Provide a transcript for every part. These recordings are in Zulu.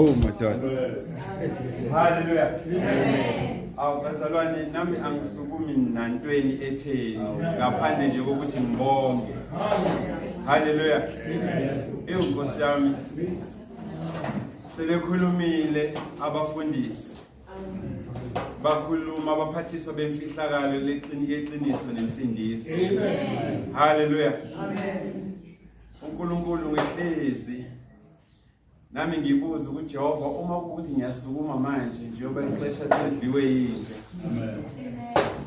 Oh my God. Hallelujah. Bazalwane nami angisukumi nantweni etheni ngaphandle nje kokuthi ngibonge. Hallelujah. Inkosi yami sebekhulumile abafundisi. Bakhuluma abaphathiswa bemfihlakalo leqiniso nensindiso. Hallelujah. uNkulunkulu ngehlezi nami ngibuza ukuthi Jehova uma ukuthi ngiyasukuma manje njengoba ixesha selidliwe yinto. Amen.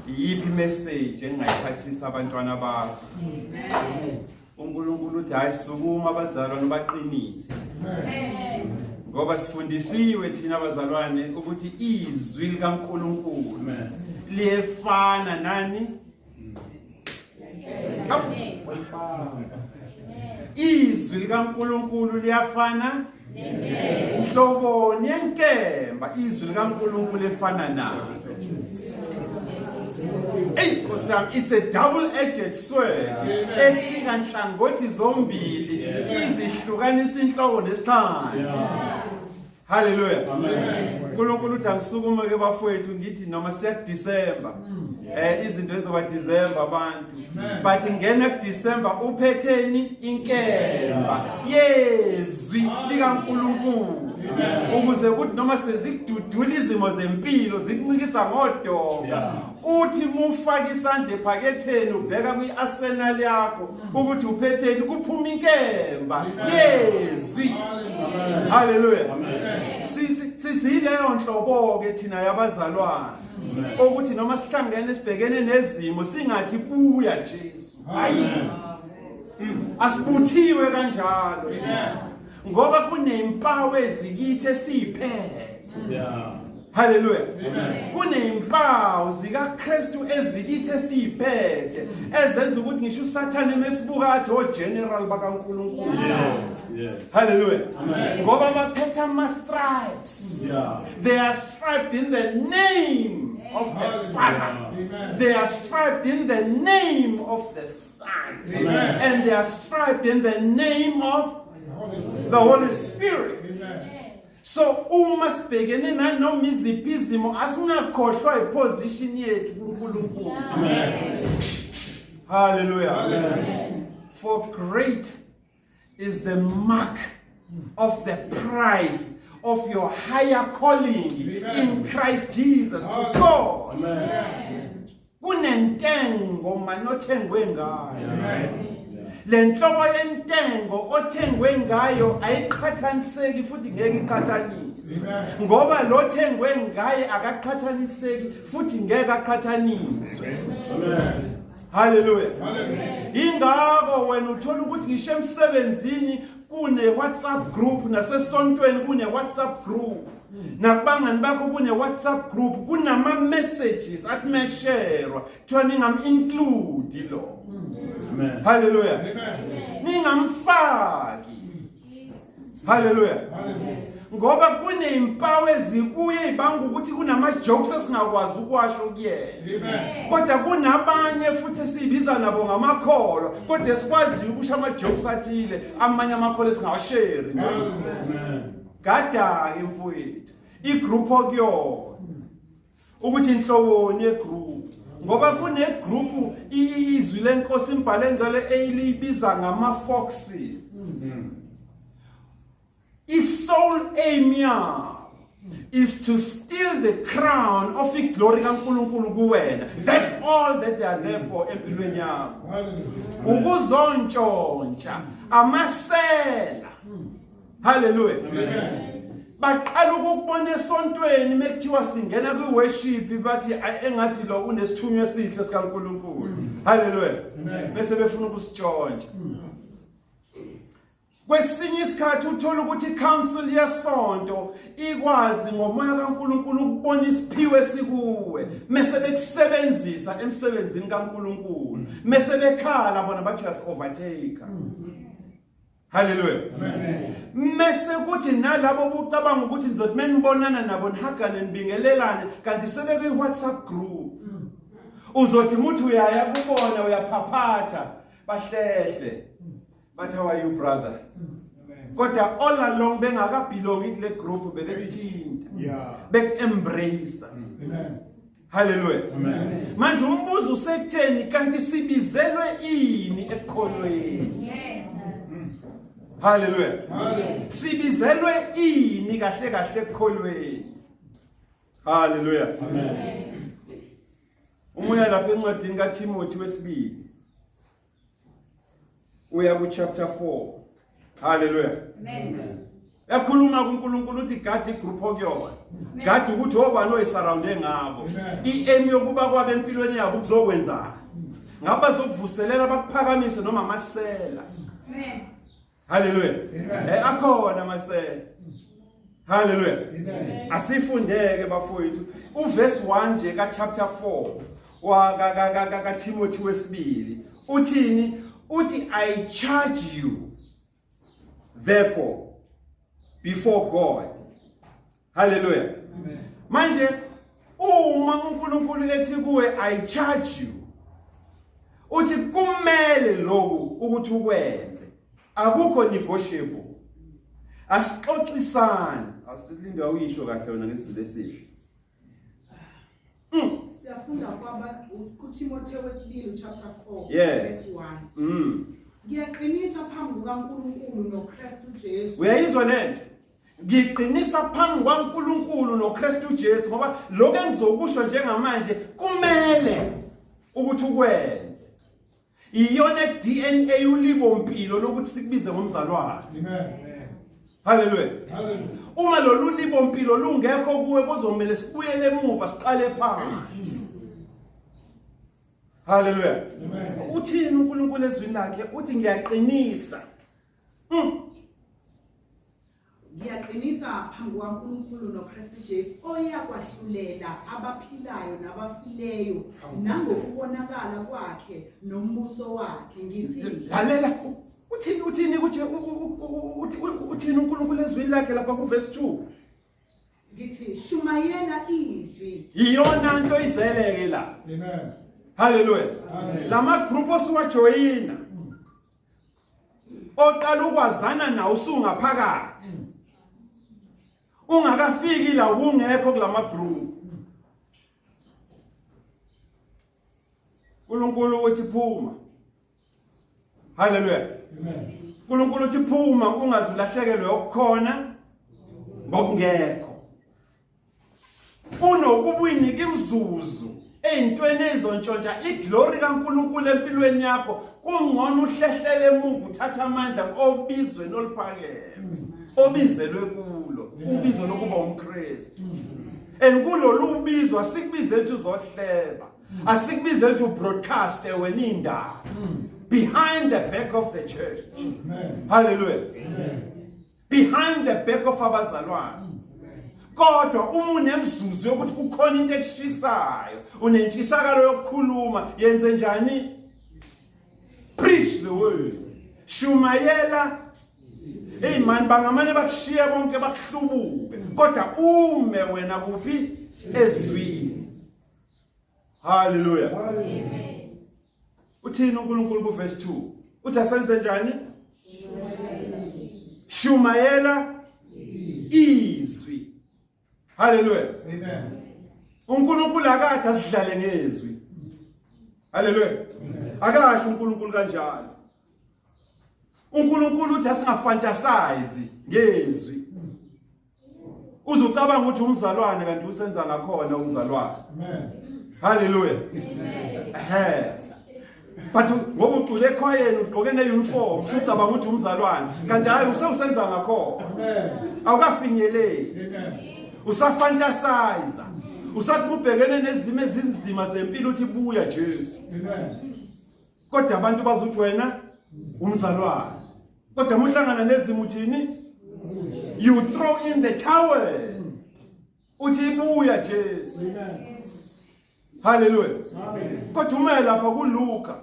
Iyiphi message engayiphathisa abantwana bakho? Amen. uNkulunkulu uthi ayisukuma abazalwane baqinise. Amen. Ngoba sifundisiwe thina abazalwane ukuthi izwi likaNkulunkulu liyefana nani? Amen. Izwi likaNkulunkulu liyafana nhlobo nenkemba izwi likaNkulunkulu lefana nayo. It's a double-edged sword. Esinganhlangothi zombili izihlukanisa inhloko nesihlangu. Hallelujah. uNkulunkulu uthi angisukuma ke bafowethu ngithi noma siya December izinto ezoba December abantu but ngena kuDecember uphetheni inkemba yezwi likaNkulunkulu ukuze kuthi noma sezikududula izimo zempilo zikuncikisa ngodonga uthi mufaka isandla ephaketheni ubheka kwiarsenal yakho ukuthi uphetheni kuphuma inkemba yezwi. Hallelujah. Siyileyo nhlobo ke thina yabazalwane ukuthi noma sihlangene sibhekene nezimo singathi buya Jesu. Hayi. Asibuthiwe kanjalo ngoba kunempawu ezikithi esiphethe. Hallelujah. Kunempawu zikaKristu ezikithi esiphethe ezenza ukuthi ngisho uSathane mesibukathi ogeneral bakaNkulunkulu. Hallelujah. Ngoba baphethe ama stripes. They are striped in the name of the Father. They are striped in the name of the Son. And they are striped in the name of the Holy Spirit. So uma sibhekene nanoma iziphi izimo asingakhohlwa iposition yethu kuNkulunkulu. Amen. Hallelujah. Amen. For great is the mark of the price of your higher calling in Christ Jesus to God. Amen. Kunentengo manothengwe ngayo. Amen. Lenhlobo yentengo othengwe ngayo ayiqhathaniseki futhi ngeke iqhathaniswe ngoba lo thengwe ngaye akaqhathaniseki futhi ngeke aqhathaniswe. Amen. Hallelujah. Ingakho wena uthola ukuthi ngisho emsebenzini kune WhatsApp group nasesontweni kune WhatsApp group nakubangani bakho kune WhatsApp group kunama messages athi mesherwa kuthiwa ningam include lo. Amen. Hallelujah. Ningamfaki. Hallelujah. Ngoba kunempawu ezikuye ibanga ukuthi kunama jokes esingakwazi ukwasho kuyena. Kodwa kunabanye futhi esibiza nabo ngamakholo kodwa esikwazi ukusho ama jokes athile amanye amakholo esingawashare. Amen. Gada emfowethu igroup okuyo ukuthi inhloboni yegroup ngoba kune group izwi lenkosi imbhalo engcwele elibiza ngama foxes. His sole aim is to steal the crown of the glory kaNkulunkulu kuwena. That's all that they are there for empilweni yakho. Ukuzontshontsha amasela. Hallelujah. Baqala ukubona esontweni mekuthiwa singena kwiworship bathi engathi lo unesithunywa esihle sikaNkulunkulu. Hallelujah. Bese befuna ukusitshontsha. Kwesinye isikhathi uthola ukuthi council yesonto ikwazi ngomoya kaNkulunkulu ukubona isiphiwe esikuwe mase bekusebenzisa emsebenzini kaNkulunkulu mase bekhala bona bathi uyas overtake. Hallelujah. Mase kuthi nalabo bucabanga ukuthi nizothi menibonana nabo nihagane nibingelelane kanti sebeke WhatsApp group. Uzothi muthi uyaya kubona uyaphaphatha bahlehle. But how are you, brother? Kodwa all along bengakabelongi kule group bekuthinta. Bek-embrace. Amen. Hallelujah. Amen. Manje umbuzo usekutheni kanti sibizelwe ini ekukholweni? Yes. Hallelujah. Hallelujah. Sibizelwe ini kahle kahle ekukholweni? Hallelujah. Amen. Umoya lapha encwadini kaTimothy wesibili. Uya ku chapter 4. Hallelujah. Amen. Ekhuluma kuNkulunkulu uthi gadi igroup okuyona. Gadi ukuthi obani oyisurrounde ngabo. I-aim yokuba kwabe empilweni yabo kuzokwenzana. Ngaba zokuvuselela bakuphakamise noma amasela. Amen. Hallelujah. Akhona amasela. Hallelujah. Amen. Asifundeke bafowethu. Uverse 1 nje ka chapter 4 wa ka Timothy wesibili. Uthini? Uthi I charge you therefore before God. Hallelujah. Amen. Manje uma uNkulunkulu ethi kuwe I charge you, uthi kumele lokhu ukuthi ukwenze. Akukho negotiable. Asixoxisane. Asilinda uyisho kahle wena ngesizulu esihle. Siyafunda kuTimotheo wesibili chapter 4 Yeah. verse 1. Ngiyaqinisa phambi kukaNkulunkulu noKristu Jesu. Uyayizwa lento? Ngiqinisa phambi kwaNkulunkulu noKristu Jesu ngoba lokho engizokusho njengamanje kumele ukuthi ukwenze. Iyona DNA ulibo mpilo lokuthi sikubize ngomzalwane. Amen. Hallelujah. Hallelujah. Uma lolu libo mpilo lungekho kuwe kuzomela sibuyele emuva siqale phansi. Hallelujah. Amen. Uthini uNkulunkulu ezwini lakhe? Uthi ngiyaqinisa. Ngiyaqinisa phambi kukaNkulunkulu noKristu Jesu oyakwahlulela abaphilayo nabafileyo nangokubonakala kwakhe nombuso wakhe. Ngithi lalela uthini uNkulunkulu ezwini lakhe lapha ku verse 2. Ngithi shumayela izwi. Iyona nto izeleke la. Amen. Hallelujah. Amen. Lama group osuwajoyina oqala ukwazana nawo usungaphakathi. Ungakafiki la ungekho kulama group. uNkulunkulu uthi phuma. Hallelujah. Amen. uNkulunkulu uthi phuma ungazulahlekelwe okukhona ngokungekho. Unokubuyinike imzuzu eyintweni ezontshontsha iglory kaNkulunkulu empilweni yakho kungcono uhlehlele emuva uthatha amandla obizwe noliphakeme. Obizelwe kulo ubizo lokuba umKristu. Enkulo lubizo asikubizele ukuthi uzohleba. Asikubizele ukuthi ubroadcast wena indaba. Behind the back of the church. Amen. Hallelujah. Amen. Behind the back of abazalwane. Kodwa uma unemzuzu yokuthi kukhona into ekushisayo, unentshisakalo yokukhuluma, yenze njani? Preach the word. Shumayela. Hey man, bangamane bakushiya bonke bakuhlubuke. Kodwa ume wena kuphi? Ezwini. Hallelujah. Hallelujah. Uthini uNkulunkulu ku verse 2? Uthi asenze njani? Shumayela izwi. Hallelujah. Amen. uNkulunkulu akathi asidlale ngezwi. Hallelujah. Akasho uNkulunkulu kanjalo. uNkulunkulu uthi asingafantasize ngezwi. Uzucabanga ukuthi umzalwane kanti usenza ngakhona umzalwane. Amen. Hallelujah. Amen. But ngoba ucule ekhwayeni ugqoke neuniform usucabanga ukuthi umzalwane kanti hayi usenza ngakhona. Amen. Awukafinyeleli. Amen. Usafantasize. Usaqhubhekene nezimo ezinzima zempilo uthi buya Jesu. Amen. Kodwa abantu bazothi wena umzalwane. Kodwa muhlangana nezimo uthini? You throw in the towel. Uthi buya Jesu. Amen. Hallelujah. Amen. Kodwa uma lapha kuLuka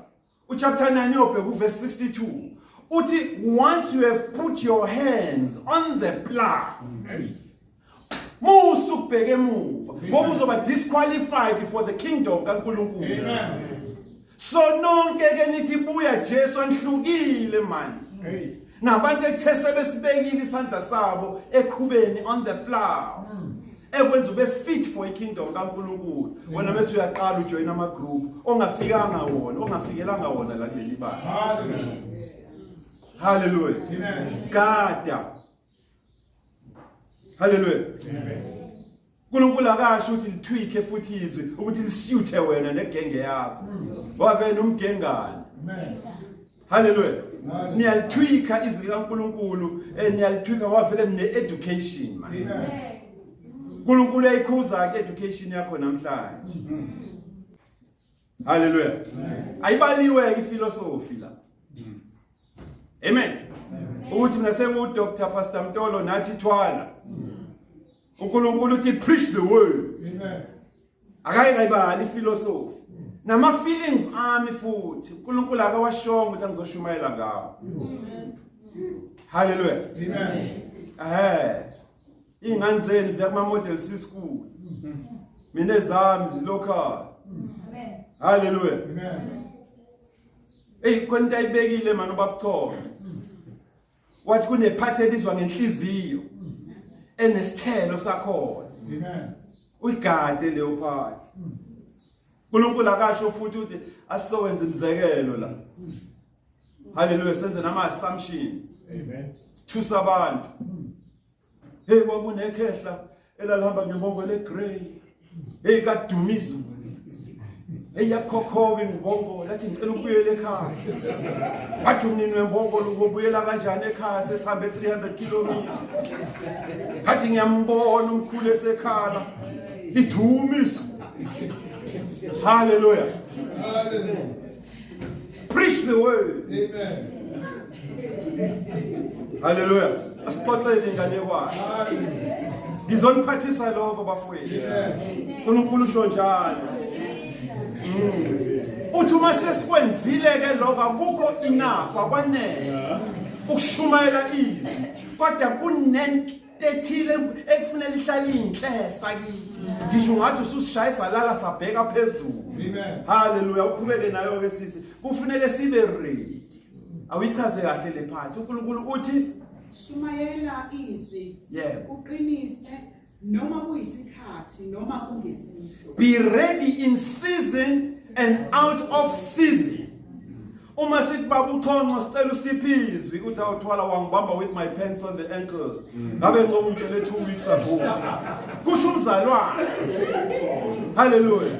uchapter 9 yobheka uverse 62 uthi once you have put your hands on the plow musubheke emuva ngoba uzoba disqualified for the kingdom kaNkulunkulu. Amen. So nonke ke nithi buya Jesu anhlukile man. nabantu ekuthe sebesibekile isandla sabo ekhubeni on the plow ekwenza ube fit for ikingdom kaNkulunkulu. Wena bese uyaqala ujoin ama group ongafikanga wona, ongafikelanga wona la kuleli bala. Hallelujah. Amen. Gada. Hallelujah. Amen. uNkulunkulu akasho ukuthi litwike futhi izwi ukuthi lisiyuthe wena negenge yakho. Wabe nomgengane. Amen. Hallelujah. Niyalitwika izwi kaNkulunkulu niyalitwika wavele ne-education man. Amen. uNkulunkulu uyayikhuza ke education yakho namhlanje. Hallelujah. Ayibaliwe iphilosophy la. Amen. Ukuthi mina sengu Dr. Pastor Mtolo Nathi Twala. uNkulunkulu uthi preach the word. Amen. Akayibali iphilosophy. Nama feelings ami futhi uNkulunkulu akawashonga ukuthi angizoshumayela ngawo. Hallelujah. Amen. Ingane zenu ziyakuma model C school. Mina ezami zilocal. Amen. Hallelujah. Amen. Hey konke ayibekile manje ubabuthonga. Wathi kunephathi ebizwa ngenhliziyo enesithelo sakhona. Amen. Uyigade leyo phathi. uNkulunkulu akasho futhi ukuthi asisowenza imizekelo la. Hallelujah, senze nama assumptions. Amen. Sithusa abantu. Hey kwakunekhehla elalihamba ngebongo legrey. Hey kaDumiso. Hey yakhokhobe ngibongo lathi ngicela ukubuyela ekhaya. Wathi umnini wembongo ubuyela kanjani ekhaya sesihambe 300 km. Kathi ngiyambona umkhulu esekhala. IDumiso. Hallelujah. Hallelujah. Preach the word. Amen. Hallelujah. Asixoxele ingane yakho. Ngizoniphathisa lokho bafowethu. uNkulunkulu usho njalo. Uthi uma sesikwenzile ke lokho akukho enough akwanele ukushumayela izwi. Kodwa kunento ethile ekufanele ihlale inhlesa kithi. Ngisho ngathi ususishayisa lala sabheka phezulu. Amen. Hallelujah. Uqhubeke nayo ke sisi. Kufanele sibe ready. Awichaze kahle lephathi. uNkulunkulu uthi shumayela izwi. Uqinise noma kuyisikhathi noma kungesihlo. Be ready in season and out of season. Uma sithi baba uChonco sicela usiphizwe ukuthi awuthwala wangibamba with my pants on the ankles. Ngabe ngcobo umtshele 2 weeks ago. Kusho umzalwane. Hallelujah.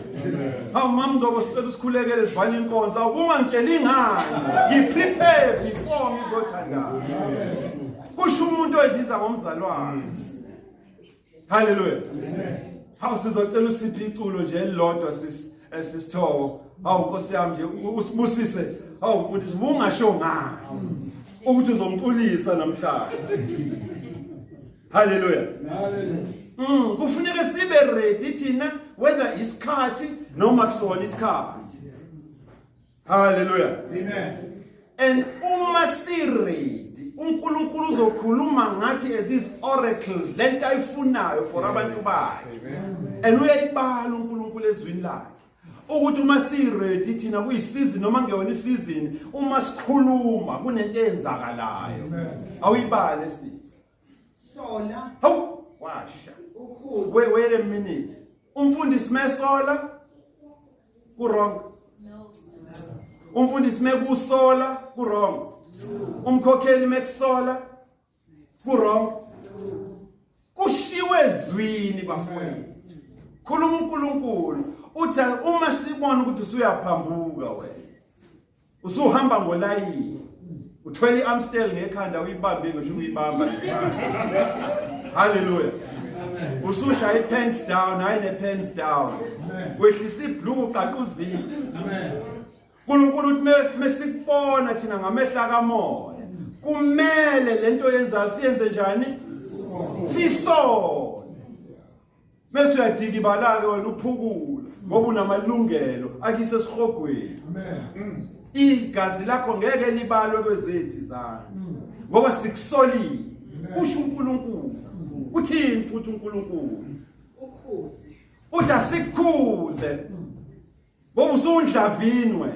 Hawu mama ngcobo sicela usikhulekele sivale inkonzo awungangitshela ingane. Ngiprepare before ngizothandana. Kusho umuntu oyibiza ngomzalwane. Hallelujah. Hawu sizocela usiphi iculo nje elilodwa sisithobo. Hawu Nkosi yami nje usibusise. Hawu mfundisi ungasho ngani ukuthi uzomculisa namhlanje. Hallelujah. Hallelujah. Kufuneka sibe ready thina whether isikhathi noma kusona isikhathi. Hallelujah. Amen. And uma si ready uNkulunkulu uzokhuluma ngathi as his oracles lento ayifunayo for abantu bakhe. And uyayibala uNkulunkulu ezwini lakhe. Ukuthi uma si ready thina kuyisizini noma ngeyona isizini uma sikhuluma kunento eyenzakalayo. Awuyibale sisi. Sola. Hawu washa. Ukhuza. Wait a minute. Umfundisi mesola ku wrong. No. Umfundisi mekusola ku wrong. Umkhokheli mekusola ku wrong. Kushiwe ezwini bafowethu. Khuluma uNkulunkulu. Uthi uma sibona ukuthi usuyaphambuka wena. Usuhamba ngolayini. Uthwele iAmstel ngekhanda uyibambe ngisho uyibamba ngesandla. Hallelujah. Usushaya ipants down, hayi nepants down. Wehlisa ibhlungu uqaquzile. Amen. uNkulunkulu uthi mesikubona thina ngamehla kamoya. Kumele lento yenzayo siyenze njani? Sisona. Bese uyadika ibalake wena uphukula ngoba unamalungelo akise sihogweni. Amen. Igazi lakho ngeke libalwe kwezethu izandla. Ngoba sikusolile. Usho uNkulunkulu. Uthini futhi uNkulunkulu? Ukhuze. Uthi asikhuze. Ngoba usundlavini wena.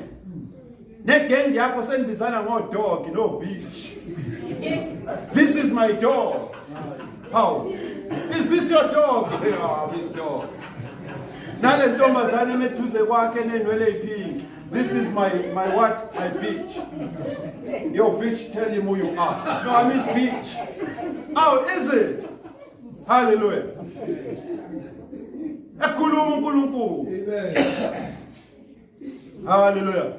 Negenge yakho senibizana ngodog no beach. This is my dog. How? Is this your dog? Oh, this dog. Nale ntombazane meduze kwakhe nenwele pink. This is my what? My bitch. Yo, bitch, tell him who you are. No, I miss bitch. How is it? Hallelujah. Ekhuluma uNkulunkulu. Amen. Hallelujah.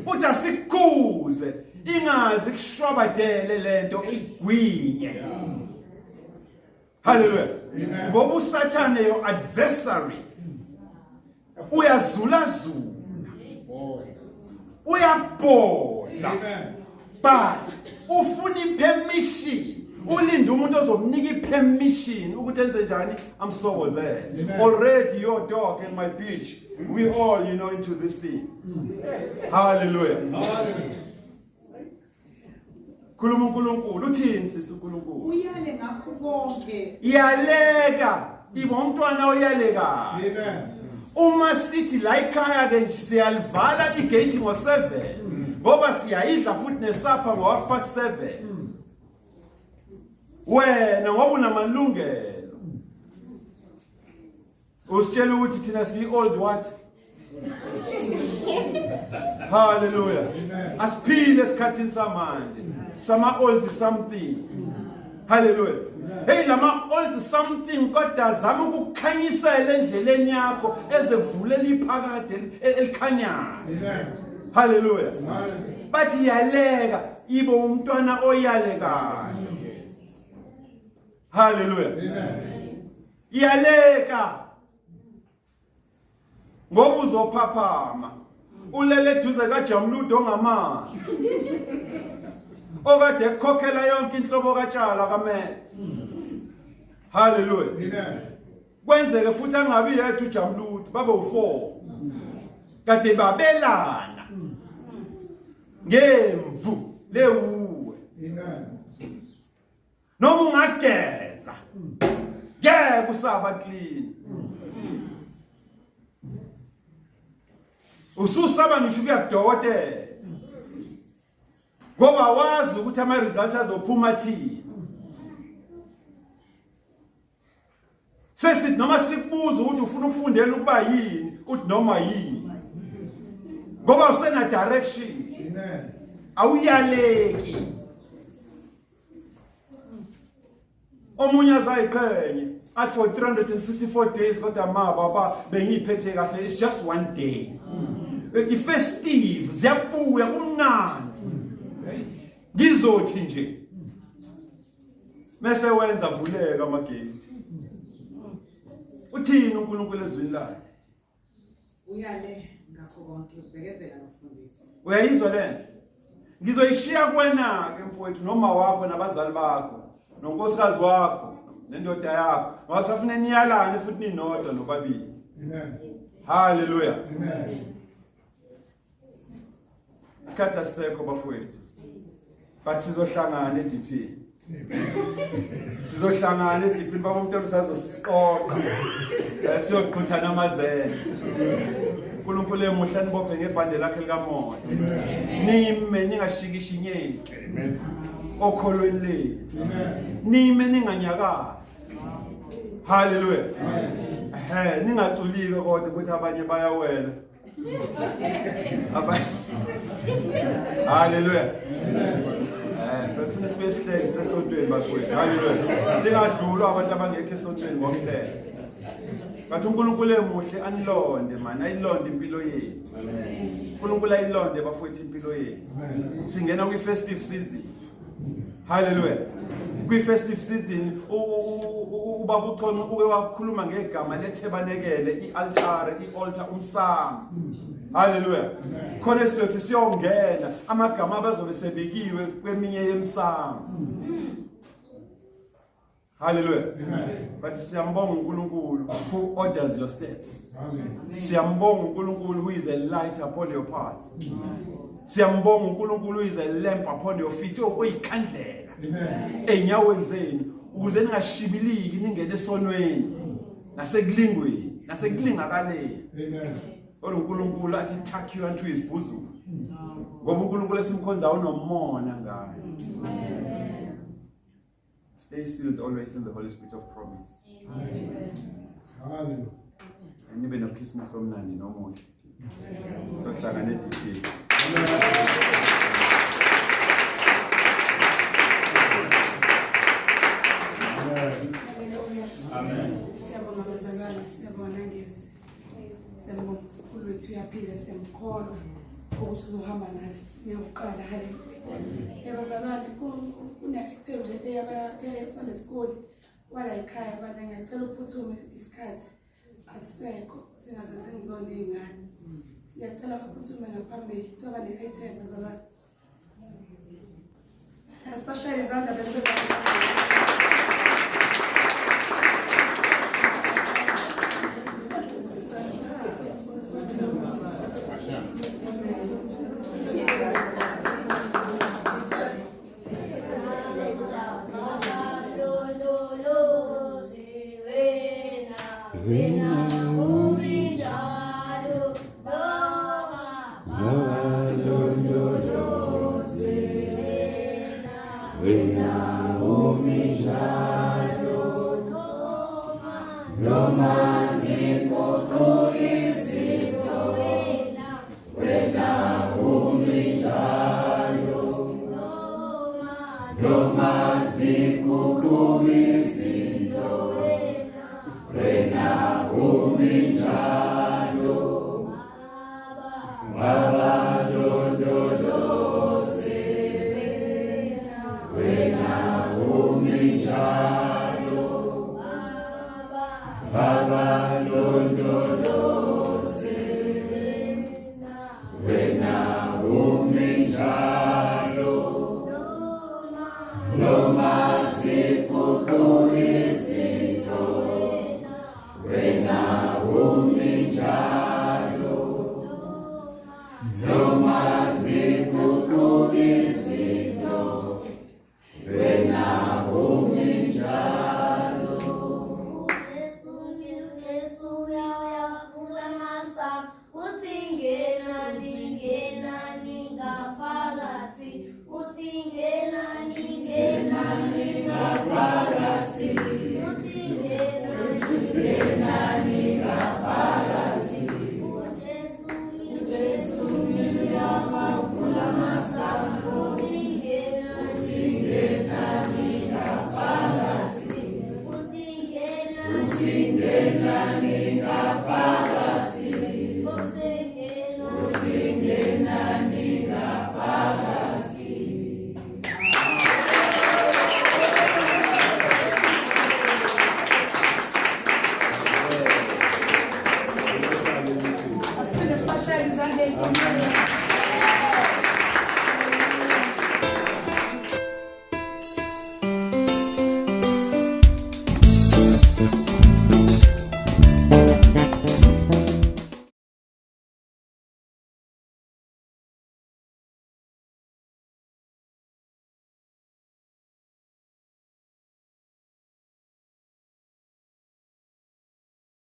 Uthi asikuze ingazi kushwabadele lento igwinye. Hallelujah. Ngoba uSathane your adversary uyazula zula. Uyabhola. But ufuna permission. Ulinda umuntu ozomnika permission ukuthi enze njani amsokozele. Already your dog and my bitch. We all, into this thing. Hallelujah. Khuluma uNkulunkulu uthini sisi uNkulunkulu? Uyale ngakho konke. Iyaleka, ibe umntwana oyaleka. Amen. Uma sithi la ekhaya ke siyalivala igate ngo7 ngoba siyayidla futhi nesapha ngo7:30. Wena ngoba unamalungelo. Usitshela ukuthi thina si old what? Hallelujah. Asiphile esikhathini samanje. Sama old something. Hallelujah. Hey lama old something kodwa zama ukukhanyisela endleleni yakho ezevulela iphakade elikhanyayo. Amen. Hallelujah. Bathi iyaleka ibe umntwana oyalekayo. Hallelujah. Amen. Iyaleka ngoba uzophaphama ulele eduze kaJamludo ongamanzi okade ekhokhela yonke inhlobo kaTshala kaMax. Hallelujah. Amen. Kwenzeke futhi angabi yedwa uJamludo babe u4 kade babelana ngemvu lewuwe. Amen. Noma ungageza ngeke usaba clean. Ususaba ngisho kuyadokotela ngoba wazi ukuthi ama results azophuma thini. Sesithi noma sikubuza ukuthi ufuna ukufundela ukuba yini uthi noma yini ngoba usena direction. Amen. Awuyaleki. Omunye azayiqhenye athi for 364 days kodwa baba bengiyiphethe kahle. It's just one day. I-festive ziyabuya kumnandi. Ngizothi nje mase wenza vuleka amagate. Uthini uNkulunkulu ezwini lakhe? Uyale ngakho konke ubhekezela nokufundisa. Uyayizwa lento? Ngizoyishiya kuwena ke mfowethu noma wakho nabazali bakho nonkosikazi wakho nendoda yakho. Wasafuna niyalane futhi ninodwa nobabili. Amen. Hallelujah. Amen. Isikhathi asisekho bafowethu. But sizohlangana eDP. Sizohlangana eDP baba umuntu usazosiqoqa. Siyoqhuthana amazene. uNkulunkulu emuhla nibophe ngebhande lakhe likamoya. Nime ningashikishi inyeki. Amen. Okholweni lethu. Amen. Nime ninganyakazi. Hallelujah. Amen. Ningaculike kodwa ukuthi abanye bayawela. Hallelujah. Bafuna sibehleke sesontweni bafowethu. Hallelujah. Singadlula abantu abangekho esontweni ngokuhleka. Bathi uNkulunkulu emuhle anilonde man, ayilonde impilo yethu. Amen. uNkulunkulu ayilonde bafowethu impilo yethu. Amen. Singena kwi festive season. Hallelujah. Kwi festive season ubaba uChonco uke wakhuluma ngegama lethebanekele ialtar umsamo. Hallelujah. Khona siyothi siyongena amagama abazobe sebekiwe kweminye yemsamo. Hallelujah. But siyambonga uNkulunkulu who orders your steps. Siyambonga uNkulunkulu who is a light upon your path. Siyambonga uNkulunkulu who is a lamp upon your feet. Oyikhandlela enyaweni zenu ukuze ningashibiliki ningene esonweni nasekulingweni nasekulingakaleni. Amen. or uNkulunkulu athi tuck you into his bosom. Ngoba uNkulunkulu esimkhonza unomona ngayo. Stay sealed always in the Holy Spirit of promise. Hallelujah. And nibe noKhisimusi omnandi nomuhle. Sohlangane edithini. Amen. Siyabonga bazalwane, siyabonga ngezwi. Siyabonga uNkulunkulu wethu uyaphila, siyamkholwa ukuthi uzohamba nathi ngiyakuqala. Haleluya. Bazalwane, kune-activity eyaSunday school wala ekhaya abantu ngiyacela uphuthume isikhathi asisekho singaze sengizonda iy'ngane. Ngiyacela baphuthume ngaphambili thoba ne-item bazalwane. Especially izandla bese especially Sunday.